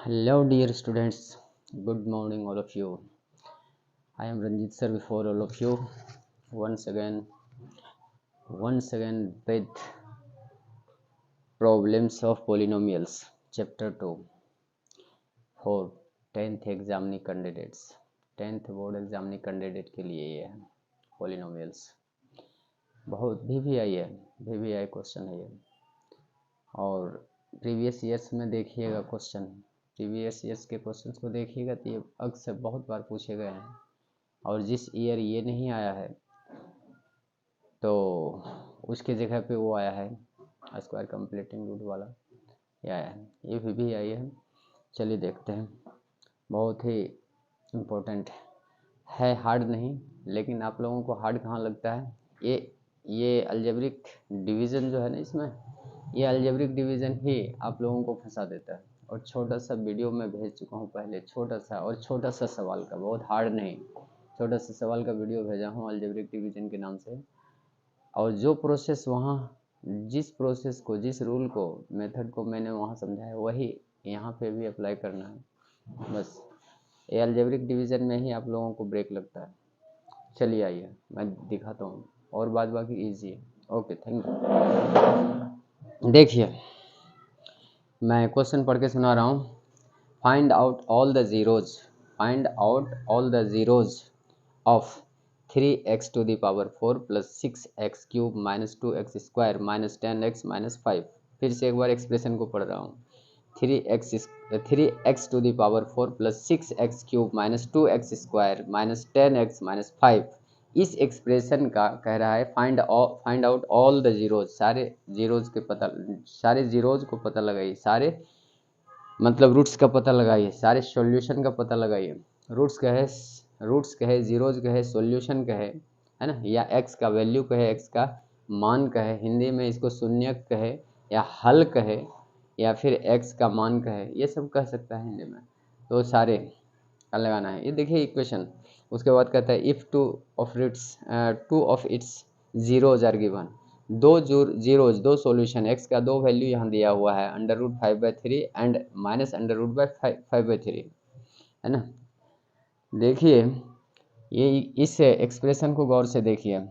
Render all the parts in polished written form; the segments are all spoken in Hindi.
Hello, dear students. Good morning, all of you. I am Ranjit sir before all of you. Once again, with problems of polynomials, chapter 2 for 10th examinee candidates 10th board examinee candidate के लिए ये है polynomials. बहुत VVI क्वेश्चन है ये. और प्रीवियस ईयर्स में देखिएगा क्वेश्चन, प्रीवियस ईयर्स के क्वेश्चंस को देखिएगा तो ये अक्सर बहुत बार पूछे गए हैं. और जिस ईयर ये नहीं आया है तो उसके जगह पे वो आया है स्क्वायर कंप्लीटिंग रूट वाला, ये आया है, ये भी आई है. चलिए देखते हैं. बहुत ही इम्पोर्टेंट है, हार्ड नहीं, लेकिन आप लोगों को हार्ड कहाँ लगता है. ये अलजेब्रिक डिवीज़न जो है ना, इसमें ये अलजेब्रिक डिवीज़न ही आप लोगों को फंसा देता है. और छोटा सा वीडियो मैं भेज चुका हूँ पहले, छोटा सा सवाल का, बहुत हार्ड नहीं, छोटा सा सवाल का वीडियो भेजा हूँ अलजेब्रिक डिवीज़न के नाम से. और जो प्रोसेस वहाँ, जिस प्रोसेस को, जिस रूल को, मेथड को मैंने वहाँ समझाया, वही यहाँ पे भी अप्लाई करना है. बस ये अलजेब्रिक डिवीज़न में ही आप लोगों को ब्रेक लगता है. चलिए आइए मैं दिखाता हूँ, और बाद बाकी ईजी है. Okay, thank you. देखिए मैं क्वेश्चन पढ़ के सुना रहा हूँ. Find out all the zeros of 3x to the power 4 plus 6x cube minus 2x square minus 10x minus 5. फिर से एक बार एक्सप्रेशन को पढ़ रहा हूँ. 3x to the power 4 plus 6x cube minus 2x square minus 10x minus 5. इस एक्सप्रेशन का कह रहा है find out all the zeros, सारे जीरोज को पता लगाइए, सारे मतलब रूट्स का पता लगाइए, सारे सॉल्यूशन का पता लगाइए. रूट्स कहे, जीरोज कहे, सॉल्यूशन कहे, है ना, या एक्स का वैल्यू कहे, एक्स का मान कहे, हिंदी में इसको शून्यक कहे या हल कहे, या फिर एक्स का मान कहे, ये सब कह सकता है हिंदी में. तो सारे का लगाना है. ये देखिए इक्वेशन. उसके बाद कहता है if two of its zeros are given. दो सॉल्यूशन, एक्स का दो वैल्यू यहाँ दिया हुआ है, √5/3 एंड माइनस √5/3, है ना. देखिए ये इस एक्सप्रेशन को गौर से देखिए.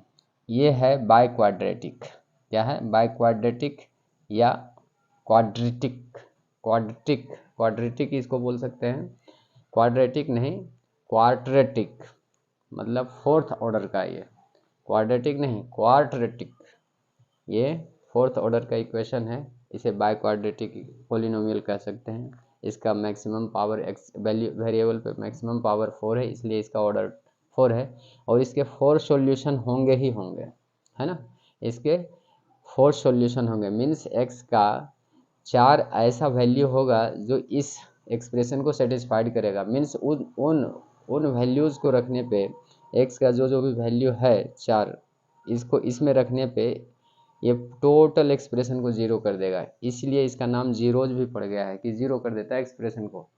ये है बाय क्वाड्रेटिक. क्या है? बाय क्वाड्रेटिक या क्वाड्रेटिक इसको बोल सकते हैं. क्वाड्रेटिक नहीं, क्वाड्रेटिक मतलब फोर्थ ऑर्डर का. ये क्वाड्रेटिक नहीं, क्वाड्रेटिक, ये फोर्थ ऑर्डर का इक्वेशन है. इसे बाय क्वाड्रेटिक पोलिनोमियल कह सकते हैं. इसका maximum power x value variable पे मैक्सिमम पावर 4 है, इसलिए इसका ऑर्डर 4 है. और इसके 4 सॉल्यूशन होंगे ही होंगे, है ना. इसके 4 सॉल्यूशन होंगे, मीन्स एक्स का 4 ऐसा वैल्यू होगा जो इस एक्सप्रेशन को सेटिस्फाइड करेगा. मीन्स उन वैल्यूज़ को रखने पे, एक्स का जो भी वैल्यू है 4, इसको इसमें रखने पे ये टोटल एक्सप्रेशन को जीरो कर देगा. इसलिए इसका नाम जीरोज भी पड़ गया है कि जीरो कर देता है एक्सप्रेशन को,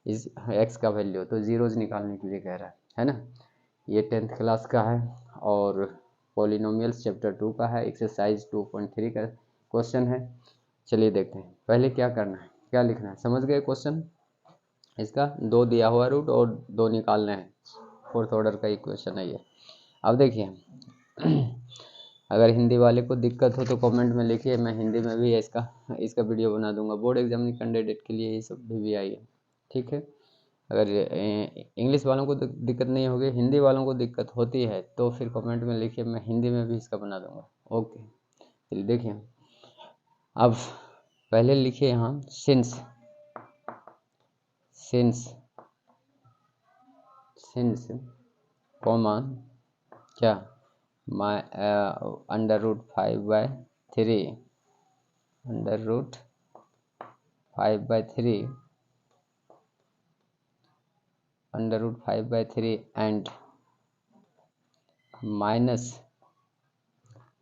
इस एक्स का वैल्यू. तो जीरोज निकालने के लिए कह रहा है ना. ये 10th क्लास का है और पॉलिनोमियल्स चैप्टर 2 का है. एक्सरसाइज 2.3 का क्वेश्चन है. चलिए देखते हैं. पहले क्या करना है, क्या लिखना है, समझ गए क्वेश्चन. इसका 2 दिया हुआ रूट और 2 निकालने हैं. फोर्थ ऑर्डर का इक्वेशन है ये. अब देखिए अगर हिंदी वाले को दिक्कत हो तो कमेंट में लिखिए, मैं हिंदी में भी इसका वीडियो बना दूंगा. बोर्ड एग्जाम कैंडिडेट के लिए ये सब भी आई है, ठीक है. अगर इंग्लिश वालों को दिक्कत नहीं होगी, हिंदी वालों को दिक्कत होती है तो फिर कमेंट में लिखिए, मैं हिंदी में भी इसका बना दूंगा. ओके, चलिए देखिए. अब पहले लिखिए यहाँ सिंस कॉमा क्या, my √5/3 एंड माइनस,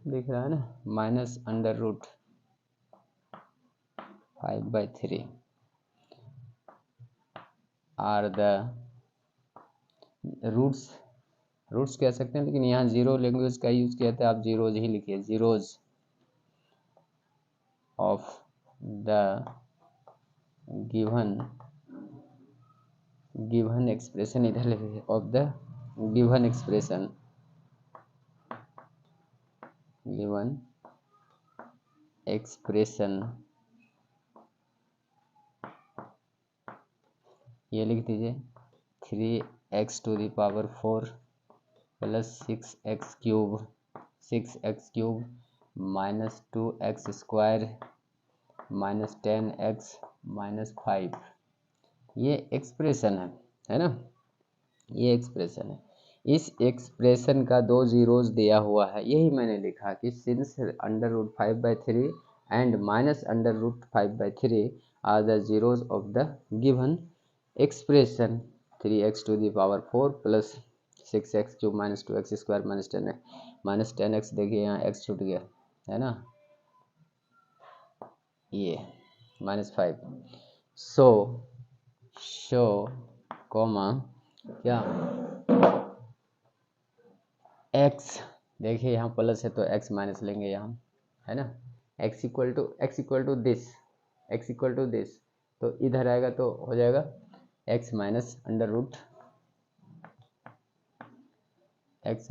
दिख रहा है ना, माइनस √5/3 आर द रूट्स कह सकते हैं, लेकिन यहाँ जीरो लैंग्वेज का यूज़ किया था, आप जीरोज ही लिखिए. Zeros of the given given expression इधर लिखिए, of the given expression, given expression, ये लिख दीजिए 3x⁴ plus 6x³ minus 2x² minus 10x minus 5, ये एक्सप्रेशन है ना, ये एक्सप्रेशन है। इस एक्सप्रेशन का 2 जीरोज दिया हुआ है, यही मैंने लिखा कि since √5/3 and minus √5/3 are the zeros of the given expression 3x⁴ plus 6x³ minus 2x² minus 10x, देखिए यहाँ x छूट गया है ना, ये माइनस 5। शो कॉमा क्या x, देखिए यहाँ प्लस है तो x माइनस लेंगे यहाँ, है ना, x इक्वल टू दिस, तो इधर आएगा तो हो जाएगा x माइनस √3 x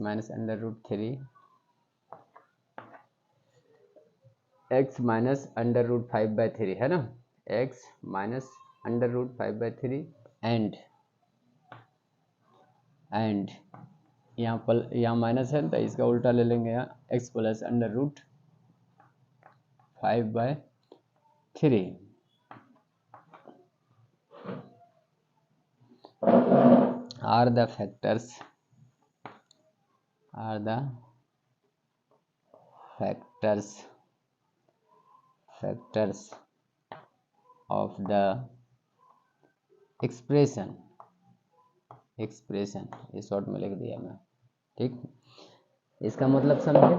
माइनस √5/3 है ना, x माइनस √5/3 एंड यहाँ माइनस है तो इसका उल्टा ले लेंगे, यहाँ x plus √5/3 are the factors of the expression, ये शॉर्ट में लिख दिया मैं, ठीक। इसका मतलब समझे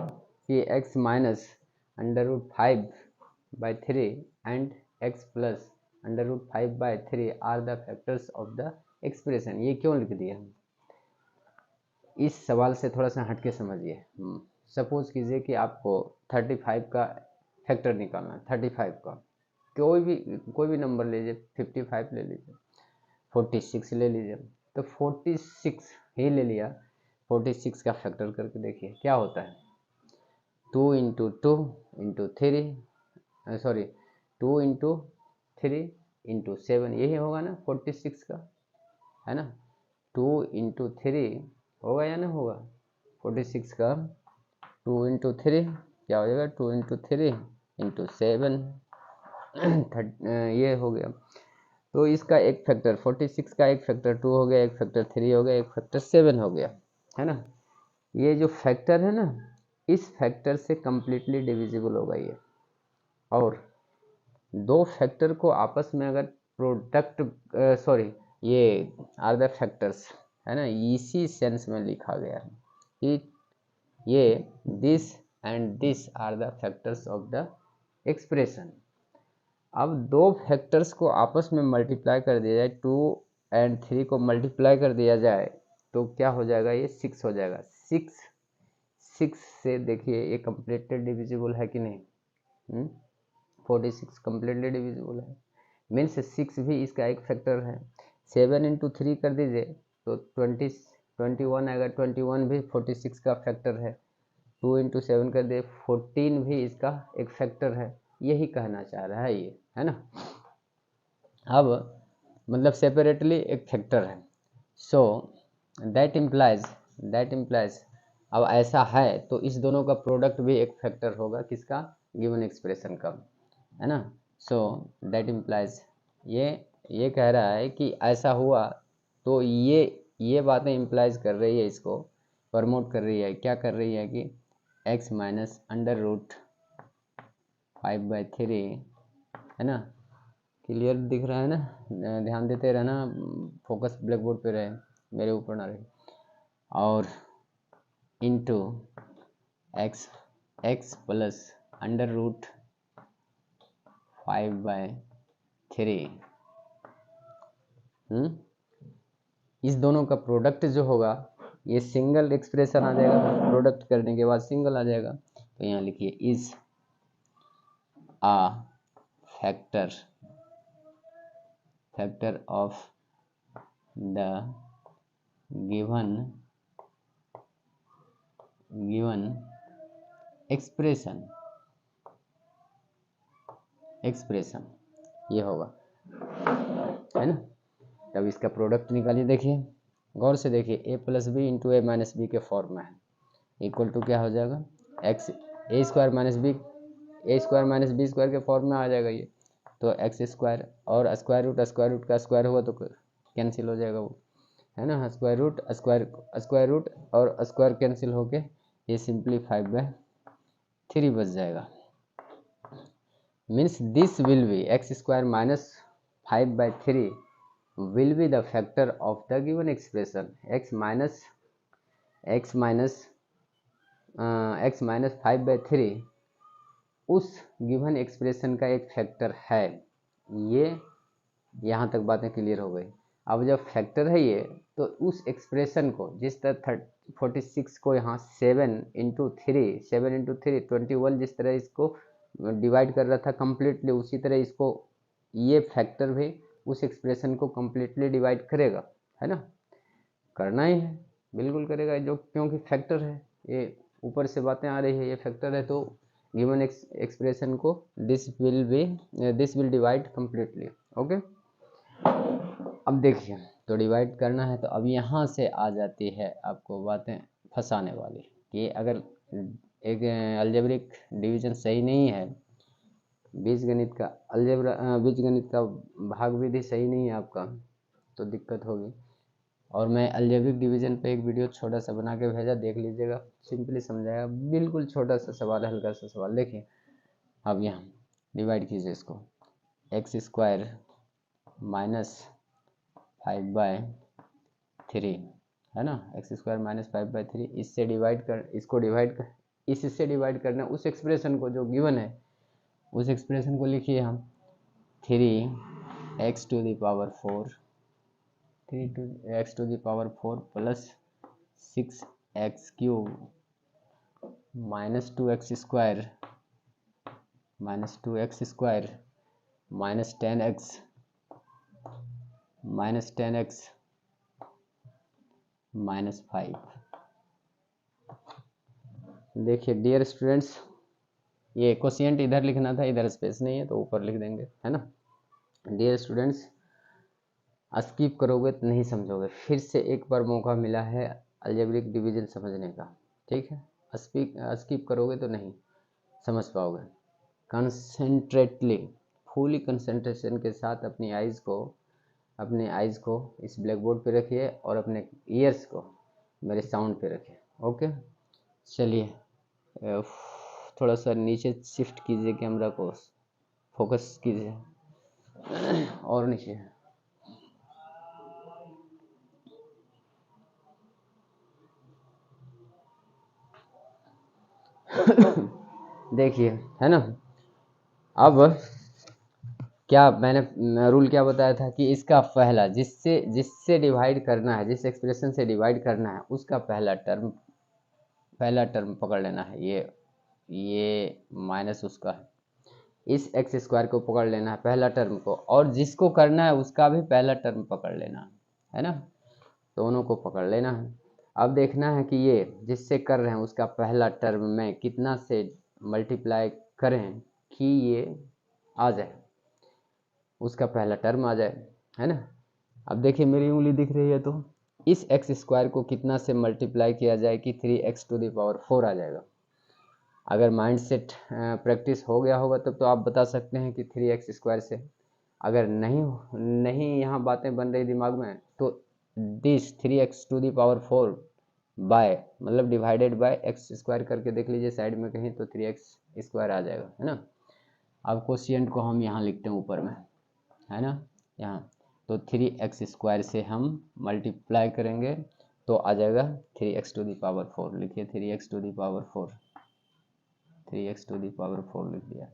कि x minus √5/3 and x plus √5/3 are the factors of the expression. ये क्यों लिख दिया, इस सवाल से थोड़ा सा हटके समझिए। सपोज कीजिए कि आपको 35 का फैक्टर निकालना है, 35 का कोई भी नंबर लीजिए, 55 ले लीजिए, 46 ले लीजिए, तो 46 ही ले लिया, 46 का फैक्टर करके देखिए क्या होता है, 2 × 2 × 3 सॉरी 2 × 3 × 7, यही होगा ना 46 का, है ना, 2 × 3 होगा या नहीं होगा, 46 का 2 × 3 क्या हो जाएगा, 2 × 3 × 7 ये हो गया। तो इसका एक फैक्टर 46 का एक फैक्टर 2 हो गया, एक फैक्टर 3 हो गया, एक फैक्टर 7 हो गया, है ना। ये जो फैक्टर है ना, इस फैक्टर से कम्प्लीटली डिविजिबल होगा ये, और दो फैक्टर को आपस में अगर प्रोडक्ट ये आर द फैक्टर्स, है ना, इसी सेंस में लिखा गया है कि ये this and this are the factors of the expression. अब दो फैक्टर्स को आपस में मल्टीप्लाई कर दिया जाए, 2 और 3 को मल्टीप्लाई कर दिया जाए तो क्या हो जाएगा, ये 6 हो जाएगा। 6 से देखिए ये कम्प्लीटली डिविजिबल है कि नहीं, 46 कम्प्लीटली डिविजिबल है, मीन्स 6 भी इसका एक फैक्टर है। 7 × 3 कर दीजिए तो 21 आएगा, 21 भी 46 का फैक्टर है। 2 × 7 कर दे 14 भी इसका एक फैक्टर है। यही कहना चाह रहा है ये, है ना। अब मतलब सेपरेटली एक फैक्टर है। सो दैट इम्प्लाइज अब ऐसा है तो इस दोनों का प्रोडक्ट भी एक फैक्टर होगा, किसका, गिवन एक्सप्रेशन का, है ना। सो दैट इम्प्लाइज ये कह रहा है कि ऐसा हुआ तो ये बातें इम्प्लाइज कर रही है, इसको प्रमोट कर रही है, क्या कर रही है कि x माइनस √5/3, है ना। क्लियर दिख रहा है ना, ध्यान देते रहना, फोकस ब्लैक बोर्ड पे रहे, मेरे ऊपर ना रहे। और इंटू x प्लस √5/3, इस दोनों का प्रोडक्ट जो होगा ये सिंगल एक्सप्रेशन आ जाएगा, प्रोडक्ट करने के बाद सिंगल आ जाएगा। तो यहाँ लिखिए is a factor of the given expression ये होगा, है ना। तब इसका प्रोडक्ट निकालिए, देखिए गौर से देखिए, a plus b into a minus b के फॉर्म में है, इक्वल टू क्या हो जाएगा, x a square minus b के फॉर्म में आ जाएगा ये, तो एक्स स्क्वायर और स्क्वायर रूट का स्क्वायर हुआ तो कैंसिल हो जाएगा वो, है ना। स्क्वायर रूट और स्क्वायर कैंसिल होके ये सिंपली 5/3 बच जाएगा। Means this will be x square minus 5/3 will be the factor of the given expression x minus 5/3 उस गिवन एक्सप्रेशन का एक फैक्टर है। ये यहाँ तक बातें क्लियर हो गई। अब जब फैक्टर है ये, तो उस एक्सप्रेशन को जिस तरह 46 को यहाँ 7 इंटू थ्री 21 जिस तरह इसको डिवाइड कर रहा था कम्प्लीटली, उसी तरह इसको ये फैक्टर भी उस एक्सप्रेशन को कम्प्लीटली डिवाइड करेगा, है ना। करना ही है, बिल्कुल करेगा, जो क्योंकि फैक्टर है, ये ऊपर से बातें आ रही है, ये फैक्टर है, तो गिवन एक्सप्रेशन को this will divide completely. Okay, अब देखिए, तो डिवाइड करना है, तो अब यहाँ से आ जाती है आपको बातें फंसाने वाली कि अगर एक अलजेब्रिक डिवीजन सही नहीं है, बीजगणित का भाग विधि सही नहीं है आपका, तो दिक्कत होगी। और मैं अलजेब्रिक डिवीजन पे एक वीडियो छोटा सा बना के भेजा, देख लीजिएगा, सिंपली समझाया, बिल्कुल छोटा सा सवाल है, हल्का सा सवाल। देखिए अब यहाँ डिवाइड कीजिए इसको, एक्स स्क्वायर माइनस 5/3, है ना, एक्स स्क्वायर माइनस 5/3, इससे डिवाइड करना उस एक्सप्रेशन को जो गिवन है, उस एक्सप्रेशन को लिखिए हम 3x to the power 4 plus 6x cube minus 2x square minus 10x minus 5। देखिए डियर स्टूडेंट्स, ये क्वोशिएंट इधर लिखना था, इधर स्पेस नहीं है तो ऊपर लिख देंगे, है ना। डियर स्टूडेंट्स, स्किप करोगे तो नहीं समझोगे, फिर से एक बार मौका मिला है अलजेब्रिक डिवीजन समझने का, ठीक है। स्किप करोगे तो नहीं समझ पाओगे। कंसंट्रेटली, फुली कंसंट्रेशन के साथ अपने आइज़ को इस ब्लैक बोर्ड पे रखिए और अपने ईयर्स को मेरे साउंड पे रखिए। ओके, चलिए थोड़ा सा नीचे शिफ्ट कीजिए, कैमरा को फोकस कीजिए और नीचे। देखिए, है ना। अब क्या मैंने रूल क्या बताया था कि इसका पहला जिससे डिवाइड करना है, जिस एक्सप्रेशन से डिवाइड करना है, उसका पहला टर्म पकड़ लेना है। ये माइनस उसका है, इस एक्स स्क्वायर को पकड़ लेना है पहला टर्म को, और जिसको करना है उसका भी पहला टर्म पकड़ लेना है ना, दोनों को पकड़ लेना है। अब देखना है कि ये जिससे कर रहे हैं उसका पहला टर्म में कितना से मल्टीप्लाई करें कि ये आ जाए, उसका पहला टर्म आ जाए, है ना। अब देखिए मेरी उंगली दिख रही है, तो इस एक्स स्क्वायर को कितना से मल्टीप्लाई किया जाए कि 3x टू द पावर 4 आ जाएगा। अगर माइंड सेट प्रैक्टिस हो गया होगा तब तो आप बता सकते हैं कि 3x स्क्वायर से। अगर नहीं यहाँ बातें बन रही दिमाग में, तो this 3x to the power 4 by मतलब डिवाइडेड बाय एक्स स्क्वायर करके देख लीजिए साइड में कहीं, तो 3x स्क्वायर आ जाएगा, है ना। अब क्वोशिएंट को हम यहाँ लिखते हैं ऊपर में, है ना, यहाँ, तो 3x स्क्वायर से हम मल्टीप्लाई करेंगे तो आ जाएगा 3x टू द पावर 4। लिखिए 3x टू द पावर 4 लिख दिया।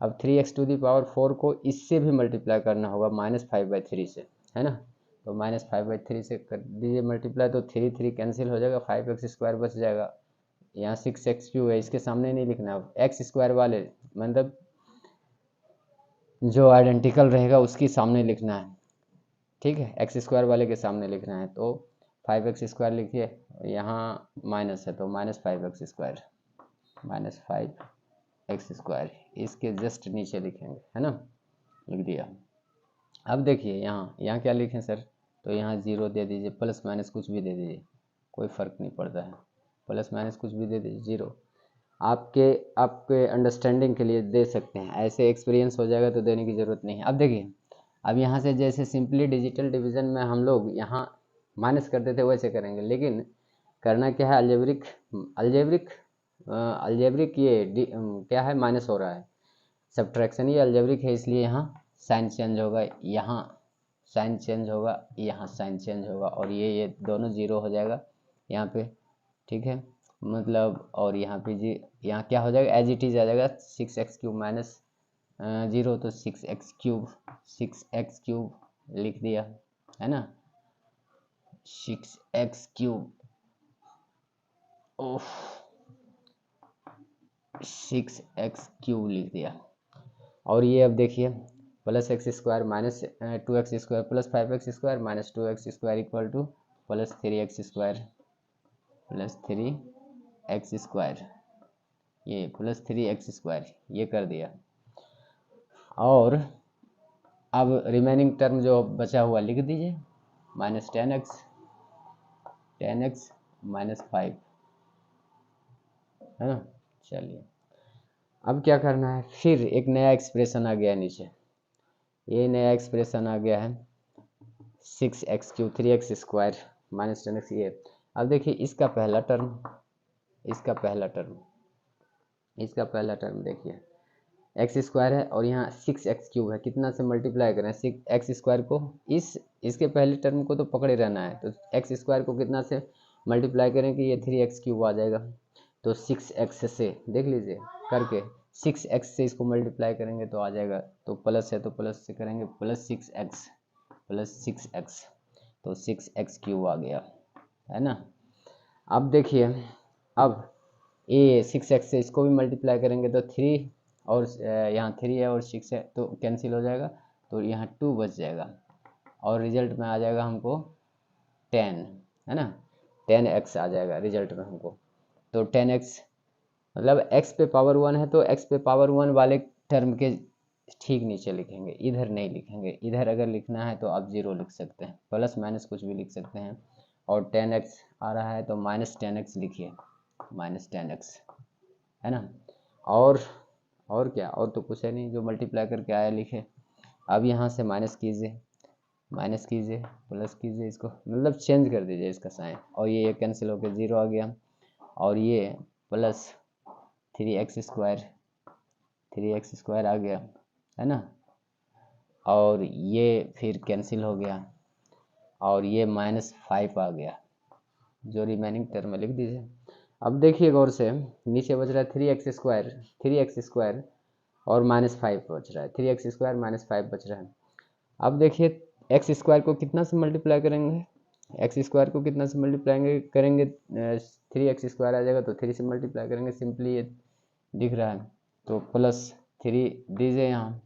अब 3x टू द पावर 4 को इससे भी मल्टीप्लाई करना होगा -5/3 से, है ना। तो -5/3 से कर दीजिए मल्टीप्लाई, तो 3 कैंसिल हो जाएगा, 5x स्क्वायर बच जाएगा। यहाँ 6x क्यूब है, इसके सामने नहीं लिखना, एक्स स्क्वायर वाले मतलब जो आइडेंटिकल रहेगा उसके सामने लिखना है, ठीक है, एक्स स्क्वायर वाले के सामने लिखना है तो 5x² लिखिए, यहाँ माइनस है तो -5x², -5x², इसके जस्ट नीचे लिखेंगे, है ना, लिख दिया। अब देखिए यहाँ क्या लिखें सर, तो यहाँ 0 दे दीजिए, प्लस माइनस कुछ भी दे दीजिए, कोई फ़र्क नहीं पड़ता है, प्लस माइनस कुछ भी दे दीजिए, 0 आपके अंडरस्टैंडिंग के लिए दे सकते हैं, ऐसे एक्सपीरियंस हो जाएगा तो देने की ज़रूरत नहीं है। अब देखिए, अब यहाँ से जैसे सिंपली डिजिटल डिवीज़न में हम लोग यहाँ माइनस करते थे वैसे करेंगे, लेकिन करना क्या है, अल्जेब्रिक ये क्या है, माइनस हो रहा है, सब्ट्रैक्शन ये अल्जेब्रिक है, इसलिए यहाँ साइन चेंज होगा, यहाँ साइन चेंज होगा, यहाँ साइन चेंज होगा, और ये दोनों 0 हो जाएगा यहाँ पे, ठीक है, मतलब, और यहाँ पे जी यहाँ क्या हो जाएगा, एज इट इज आ जाएगा 6x³ माइनस 0, तो 6x³ लिख दिया, है ना, 6x³ ओह 6x³ लिख दिया। और ये अब देखिए plus x² minus 2x² plus 5x² minus 2x² equal two plus 3x², ये प्लस 3x² ये कर दिया। और अब रिमेनिंग टर्म जो बचा हुआ लिख दीजिए, माइनस 10x माइनस 5, है ना। चलिए अब क्या करना है, फिर एक नया एक्सप्रेशन आ गया नीचे, ये नया एक्सप्रेशन आ गया है 6x³ 3x² माइनस 10x, ये अब देखिए इसका पहला टर्म देखिए x² है और यहाँ 6x³ है, कितना से मल्टीप्लाई करें, 6x² को इसके पहले टर्म को तो पकड़े रहना है, तो x² को कितना से मल्टीप्लाई करें कि ये 3x³ आ जाएगा, तो 6x से देख लीजिए करके 6x से इसको मल्टीप्लाई करेंगे तो आ जाएगा, तो प्लस है तो प्लस से करेंगे प्लस 6x, तो 6x³ आ गया, है ना। अब देखिए, अब ये 6x से इसको भी मल्टीप्लाई करेंगे तो 3 और यहाँ 3 है और 6 है तो कैंसिल हो जाएगा, तो यहाँ 2 बच जाएगा और रिजल्ट में आ जाएगा हमको 10, है ना, 10x आ जाएगा रिजल्ट में हमको। तो 10x मतलब x पे पावर 1 है तो x पे पावर 1 वाले टर्म के ठीक नीचे लिखेंगे, इधर नहीं लिखेंगे, इधर अगर लिखना है तो आप 0 लिख सकते हैं, प्लस माइनस कुछ भी लिख सकते हैं। और 10x आ रहा है तो माइनस 10x लिखिए, माइनस 10x, है ना। और क्या, और तो कुछ है नहीं, जो मल्टीप्लाई करके आया लिखे। अब यहाँ से माइनस कीजिए प्लस कीजिए, इसको मतलब चेंज कर दीजिए इसका साइन, और ये कैंसिल होकर 0 आ गया, और ये प्लस 3x² आ गया, है ना, और ये फिर कैंसिल हो गया, और ये -5 आ गया, जो रिमेनिंग टर्म में लिख दीजिए। अब देखिए गौर से, नीचे बच रहा है 3x² और -5 बच रहा है, 3x² -5 बच रहा है। अब देखिए x² को कितना से मल्टीप्लाई करेंगे, x² को कितना से मल्टीप्लाई करेंगे, 3x² आ जाएगा तो 3 से मल्टीप्लाई करेंगे, सिंपली ये दिख रहा है, तो प्लस 3 दीजिए यहाँ,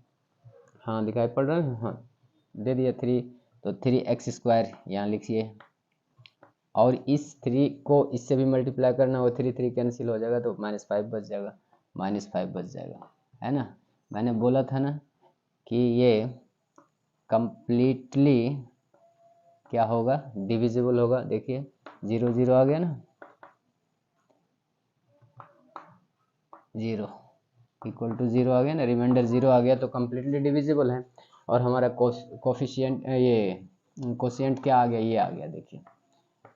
हाँ दिखाई पड़ रहा है, हाँ दे दिया 3, तो 3x² यहाँ लिखिए, और इस 3 को इससे भी मल्टीप्लाई करना, वो 3 कैंसिल हो जाएगा तो -5 बच जाएगा, है ना। मैंने बोला था ना कि ये कंप्लीटली क्या होगा, डिविजिबल होगा, देखिए 0 0 आ गया ना, 0 इक्वल टू 0 आ गया ना, रिमाइंडर 0 आ गया तो कंप्लीटली डिविजिबल है। और हमारा कोफिशिएंट क्या आ गया, ये आ गया, देखिए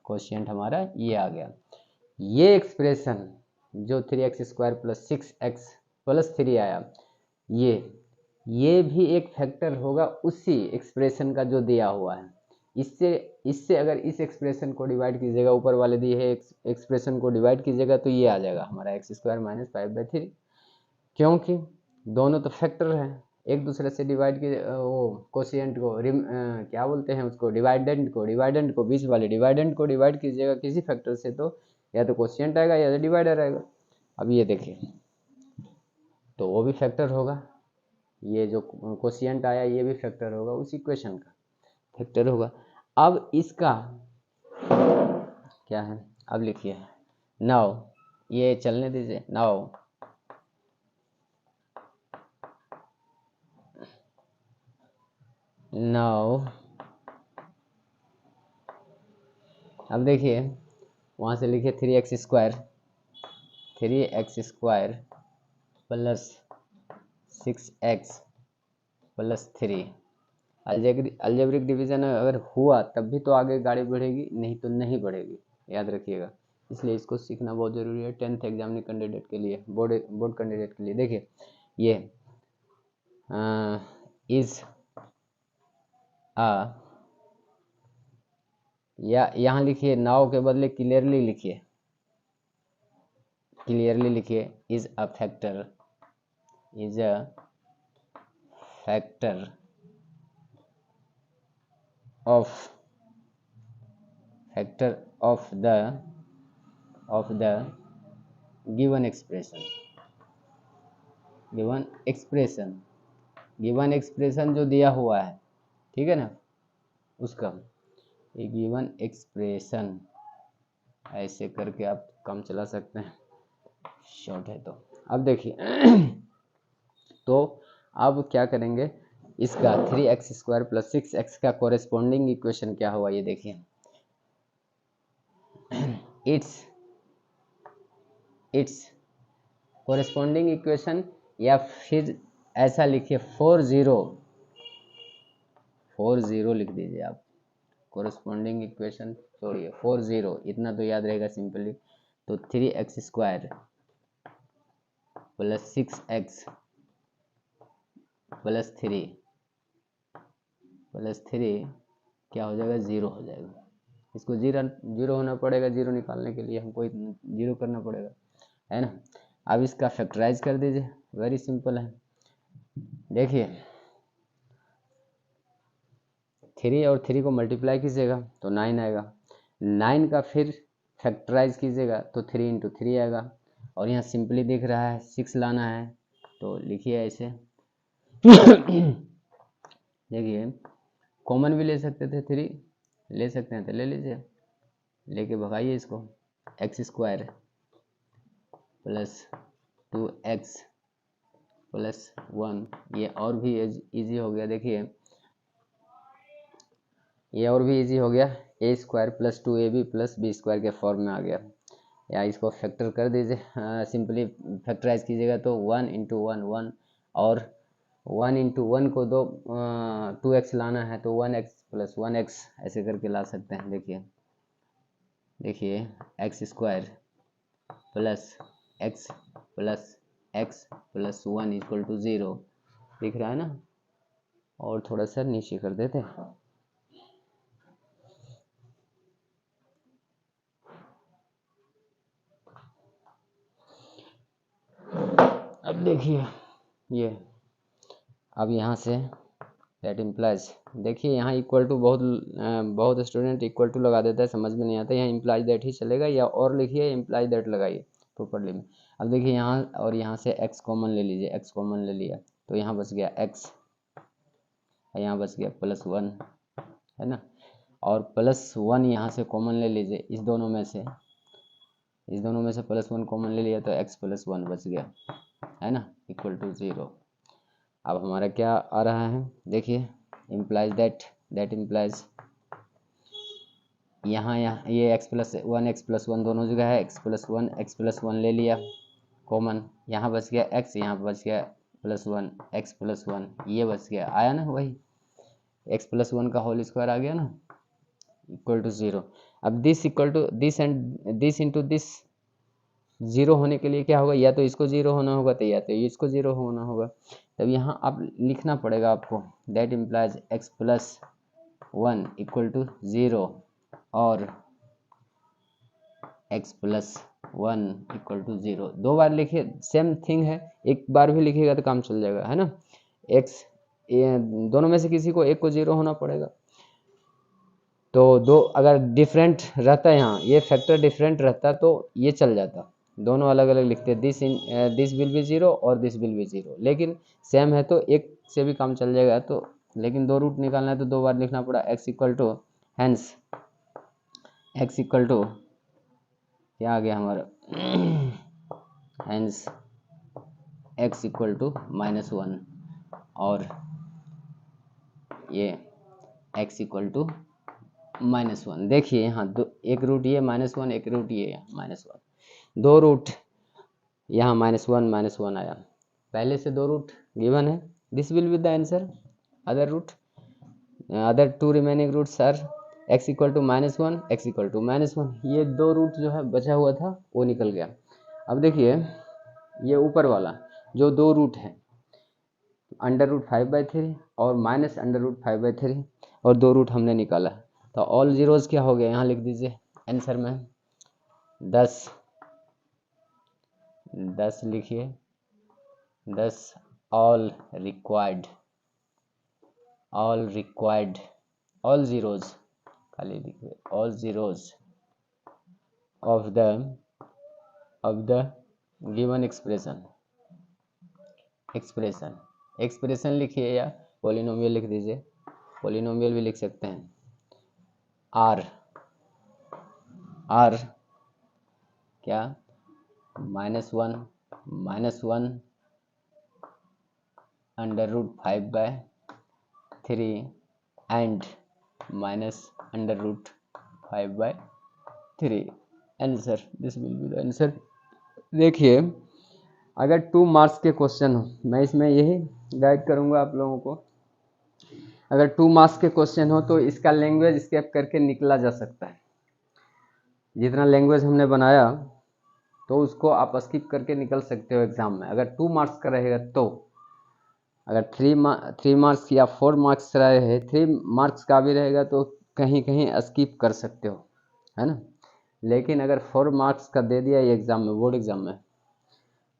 कोशिएंट हमारा ये आ गया। ये एक्सप्रेशन जो 3x² प्लस 6x प्लस 3 आया, ये भी एक फैक्टर होगा उसी एक्सप्रेशन का जो दिया हुआ है। इससे अगर इस एक्सप्रेशन को डिवाइड कीजिएगा, ऊपर वाले दिए है एक्सप्रेशन को डिवाइड कीजिएगा तो ये आ जाएगा हमारा x² माइनस 5/3, क्योंकि दोनों तो फैक्टर हैं, एक दूसरे से डिवाइड की वो कोशिएंट को क्या बोलते हैं उसको, डिवाइडेंड को बीच वाले डिवाइडेंड को डिवाइड कीजिएगा किसी फैक्टर से तो या तो कोशिएंट आएगा या तो डिवाइडर आएगा। अब ये देखिए तो वो भी फैक्टर होगा, ये जो कोशिएंट आया ये भी फैक्टर होगा उस इक्वेशन का, फैक्टर होगा। अब इसका क्या है, अब लिखिए नाउ, ये चलने दीजिए। नाउ अब देखिए वहाँ से लिखिए 3x² plus 6x plus 3। Algebraic division अगर हुआ तब भी तो आगे गाड़ी बढ़ेगी, नहीं तो नहीं बढ़ेगी, याद रखिएगा। इसलिए इसको सीखना बहुत ज़रूरी है 10th एग्जामिनी कैंडिडेट के लिए, बोर्ड कैंडिडेट के लिए। देखिए ये इज या यहाँ लिखिए नाउ के बदले क्लियरली लिखिए, is a factor of the given expression जो दिया हुआ है, ठीक है ना, उसका गिवन एक्सप्रेशन, ऐसे करके आप काम चला सकते हैं, शॉर्ट है तो। अब देखिए तो अब क्या करेंगे, इसका 3x² प्लस 6x का कोरेस्पॉन्डिंग इक्वेशन क्या हुआ, ये देखिए। इट्स कोरेस्पॉन्डिंग इक्वेशन, या फिर ऐसा लिखिए 40 लिख दीजिए आप। कोरेस्पॉन्डिंग इक्वेशन छोड़िए, 40 इतना तो याद रहेगा सिंपली। तो 3x² प्लस 6x प्लस 3 क्या हो जाएगा, 0 हो जाएगा। इसको जीरो होना पड़ेगा, जीरो निकालने के लिए हमको 0 करना पड़ेगा, है ना। अब इसका फैक्टराइज कर दीजिए, वेरी सिंपल है। देखिए 3 और 3 को मल्टीप्लाई कीजिएगा तो 9 आएगा, 9 का फिर फैक्टराइज कीजिएगा तो 3 इंटू 3 आएगा। और यहाँ सिंपली दिख रहा है 6 लाना है, तो लिखिए ऐसे। देखिए कॉमन भी ले सकते थे, 3 ले सकते हैं तो ले लीजिए, लेके भगाइए इसको। x² प्लस 2x प्लस 1, ये और भी इजी हो गया। देखिए ये और भी इजी हो गया, a² plus 2ab plus b² के फॉर्म में आ गया। या इसको फैक्टर कर दीजिए, सिंपली फैक्टराइज कीजिएगा तो 1 इंटू 1 1, और 1 इंटू 1 को 2x लाना है तो 1x प्लस 1x ऐसे करके ला सकते हैं। देखिए x² plus x plus 1 equal to 0 दिख रहा है ना। और थोड़ा सा नीचे कर देते हैं। अब देखिए ये, अब यहाँ से दैट इम्प्लाइज, देखिए यहाँ इक्वल टू बहुत स्टूडेंट इक्वल टू लगा देता है, समझ में नहीं आता। यहाँ इम्प्लाइज दैट ही चलेगा, या और लिखिए इम्प्लाइज दैट लगाइए प्रॉपरली में। अब देखिए यहाँ और यहाँ से x कॉमन ले लीजिए, x कॉमन ले लिया तो यहाँ बच गया x, यहाँ बच गया प्लस 1, है ना। और प्लस 1 यहाँ से कॉमन ले लीजिए, इस दोनों में से प्लस 1 कॉमन ले लिया तो x प्लस 1 बच गया, है ना, इक्वल टू 0। अब हमारा क्या आ रहा है, देखिए इम्प्लाइज दैट इम्प्लाइज यहाँ ये x प्लस 1 दोनों जगह है, x प्लस 1 ले लिया कॉमन, यहाँ बच गया x, यहाँ बच गया प्लस 1, x प्लस 1 ये बच गया, आया ना वही x प्लस 1 का होल स्क्वायर आ गया ना, इक्वल टू 0। अब this equal to this and this into this 0 होने के लिए क्या होगा, या तो इसको 0 होना होगा तो या तो इसको 0 होना होगा। तब यहाँ आप लिखना पड़ेगा आपको that implies x plus 1 equal to 0 और x प्लस 1 इक्वल टू 0। 2 बार लिखिए, सेम थिंग है, एक बार भी लिखिएगा तो काम चल जाएगा, है ना। x दोनों में से किसी को एक को 0 होना पड़ेगा। तो दो अगर डिफरेंट रहता है, यहाँ ये फैक्टर डिफरेंट रहता तो ये चल जाता, दोनों अलग अलग लिखते, दिस विल बी 0 और दिस विल बी 0, लेकिन सेम है तो एक से भी काम चल जाएगा, तो लेकिन 2 रूट निकालना है तो 2 बार लिखना पड़ा। x equal to hence x equal to क्या आ गया हमारा हैंस x इक्वल टू -1 और ये x इक्वल टू -1। देखिए यहाँ एक रूट ये -1, एक रूट ये -1, 2 रूट यहाँ -1 आया। पहले से 2 रूट गिवन है, this will be the answer. Other root, other 2 remaining roots are x equal to -1, x equal to -1। ये 2 रूट जो है बचा हुआ था वो निकल गया। अब देखिए ये ऊपर वाला जो 2 रूट है √5/3 और -√5/3 और 2 रूट हमने निकाला, तो ऑल जीरोज क्या हो गया यहाँ लिख दीजिए आंसर में 10 लिखिए 10 ऑल जीरोज खाली लिखिए all zeros of the given expression लिखिए या पॉलिनोमियल लिख दीजिए, पॉलिनोमियल भी लिख सकते हैं। आर क्या -1 √5/3 and -√5/3 answer, this will be the answer. देखिए अगर 2 मार्क्स के क्वेश्चन हो, मैं इसमें यही गाइड करूंगा आप लोगों को, अगर 2 मार्क्स के क्वेश्चन हो तो इसका लैंग्वेज स्केप करके निकला जा सकता है। जितना लैंग्वेज हमने बनाया तो उसको आप स्किप करके निकल सकते हो एग्जाम में। अगर 2 मार्क्स का रहेगा तो, अगर 3 मार्क्स या 4 मार्क्स रहे, 3 मार्क्स का भी रहेगा तो कहीं कहीं स्किप कर सकते हो, है ना। लेकिन अगर 4 मार्क्स का दे दिया ये एग्ज़ाम में, बोर्ड एग्ज़ाम में,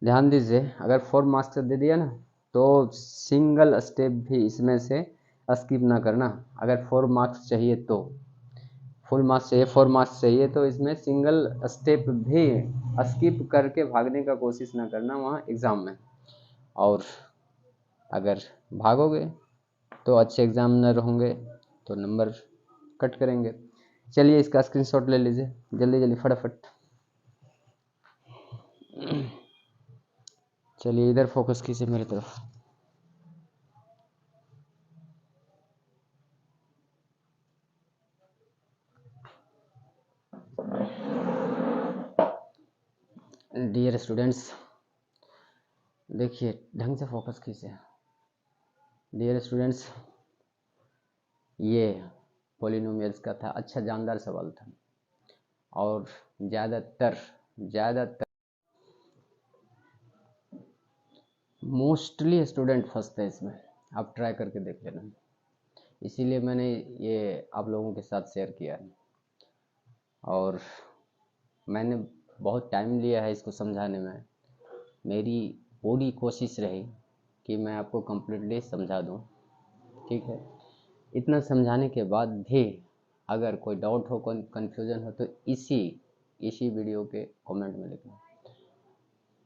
ध्यान दीजिए, अगर 4 मार्क्स का दे दिया ना तो सिंगल स्टेप भी इसमें से स्किप ना करना। अगर 4 मार्क्स चाहिए तो, फुल मार्क्स चाहिए, 4 मार्क्स चाहिए तो इसमें सिंगल स्टेप भी स्किप करके भागने का कोशिश ना करना वहाँ एग्ज़ाम में। और अगर भागोगे तो अच्छे एग्जामिनर होंगे तो नंबर कट करेंगे। चलिए इसका स्क्रीनशॉट ले लीजिए जल्दी जल्दी फटाफट। चलिए इधर फोकस कीजिए मेरी तरफ। डियर स्टूडेंट्स देखिए ढंग से फोकस कीजिए। डियर स्टूडेंट्स ये पॉलिनोमियल्स का था, अच्छा जानदार सवाल था और ज़्यादातर मोस्टली स्टूडेंट फंसते हैं इसमें, आप ट्राई करके देख लेना। इसीलिए मैंने ये आप लोगों के साथ शेयर किया है और मैंने बहुत टाइम लिया है इसको समझाने में। मेरी पूरी कोशिश रही कि मैं आपको कम्प्लीटली समझा दूं, ठीक है। इतना समझाने के बाद भी अगर कोई डाउट हो, कोई कन्फ्यूज़न हो तो इसी वीडियो के कमेंट में लिखना,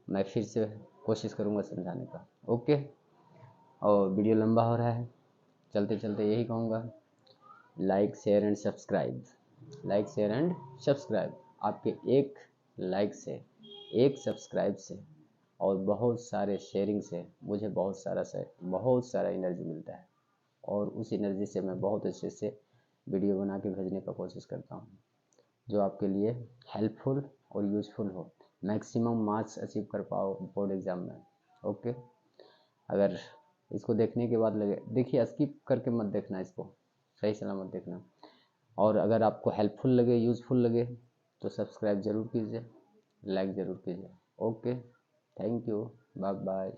मैं फिर से कोशिश करूंगा समझाने का। ओके। और वीडियो लंबा हो रहा है, चलते चलते यही कहूँगा, like share and subscribe, like share and subscribe. आपके एक लाइक से, एक सब्सक्राइब से और बहुत सारे शेयरिंग से मुझे बहुत सारा एनर्जी मिलता है और उस एनर्जी से मैं बहुत अच्छे से वीडियो बना के भेजने का कोशिश करता हूँ जो आपके लिए हेल्पफुल और यूज़फुल हो, मैक्सिमम मार्क्स अचीव कर पाओ बोर्ड एग्ज़ाम में। ओके। अगर इसको देखने के बाद लगे, देखिए स्किप करके मत देखना, इसको सही सलामत देखना। और अगर आपको हेल्पफुल लगे, यूज़फुल लगे तो सब्सक्राइब ज़रूर कीजिए, लाइक ज़रूर कीजिए। Okay, thank you, bye bye.